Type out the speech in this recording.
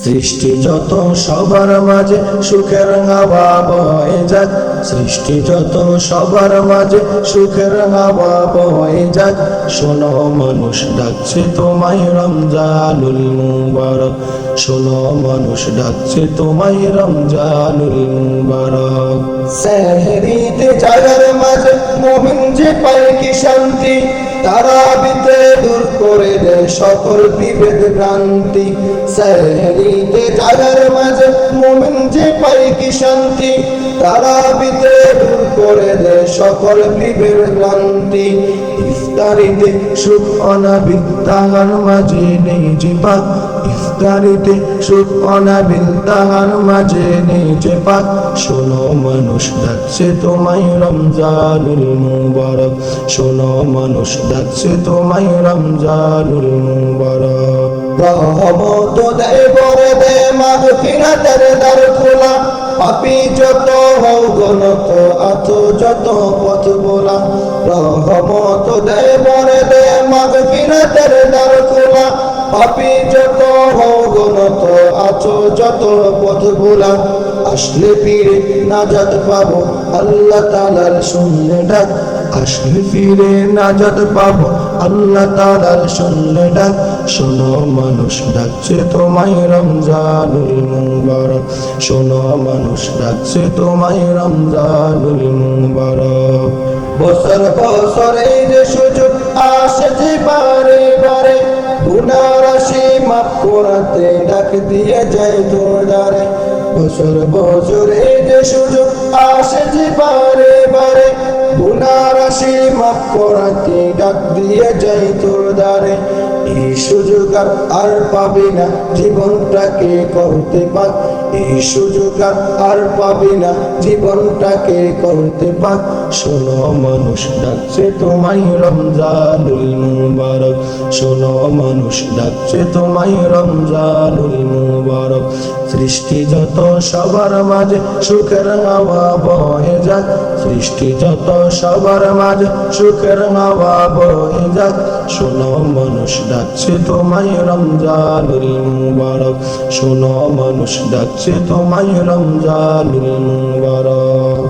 সৃষ্টি যত সবার মাঝে সুখের হাওয়া বয়ে যাক, সৃষ্টি যত সবার মাঝে সুখের হাওয়া বয়ে যাক। শোনো মানুষ ডাকছে তোমায় রমজানুল মুবারক, শোনো মানুষ ডাকছে তোমায় রমজানুল মুবারক। সেহরিতে জাগার মাঝে মুমিন যে পায় কি শান্তি, তারাবিতে দূর করে দেয় সকল বিভেদ ভ্রান্তি। সেহরিতে জাগার মাঝে মুমিন যে পায় কি শান্তি, তারাবিতে দূর করে দেয় সকল বিভেদ ভ্রান্তি। ইফতারিতে সুখ অনাবিল তাহার মাঝে নেই যে পাক, ইফতারিতে সুখ অনাবিল তাহার মাঝে নেই যে পাক। শোনো মানুষ ডাকছে তোমায় রমজানুল মুবারক, শোনো মানুষ ডাকছে তোমায় রমজানুল মুবারক। রহমত দেয় বরে দে মাগফিরাতের দ্বার খোলা, পাপী যত হও গণত আছো যত পথ ভোলা। রহমত দেয় বরে দে মাগফিরাতের দ্বার খোলা, পাপী যত হও গণত আছো যত পথ ভোলা। আসলে ফিরে নাজাত পাবো আল্লাহ তাআলার শুনলে ডাক, আসলে ফিরে নাজাত পাবো আল্লাহ তাআলার শুনলে ডাক। শোনো মানুষ ডাকছে তোমায় রমজানুল মুবারক, শোনো মানুষ ডাকছে তোমায় রমজানুল মুবারক। বছর বছর এই যে সুযোগ আসে যে বারে বারে, গুনাহ রাশি মাফ করাতে ডাক দিয়ে যায় তোর দ্বারে। বছর বছর এই যে সুযোগ আসে যে বারে বারে, গুনাহ রাশি মাফ করাতে ডাক দিয়ে যায় তোর দ্বারে। এই সুযোগ আর পাবি না জীবনটাকে করতে পাক, এই সুযোগ আর পাবি না জীবনটাকে করতে পাক। শোনো মানুষ ডাকছে তোমায় রমজানুল মুবারক, শোনো মানুষ ডাকছে তোমায় রমজানুল মুবারক। সৃষ্টি যত সবার মাঝে সুখের হাওয়া বয়ে যাক, সৃষ্টি যত সবার মাঝে সুখের হাওয়া বয়ে যাক। শোনো মানুষ ডাকছে তোমায় রমজানুল মুবারক, শোনো মানুষ ডাকছে তোমায় রমজানুল মুবারক।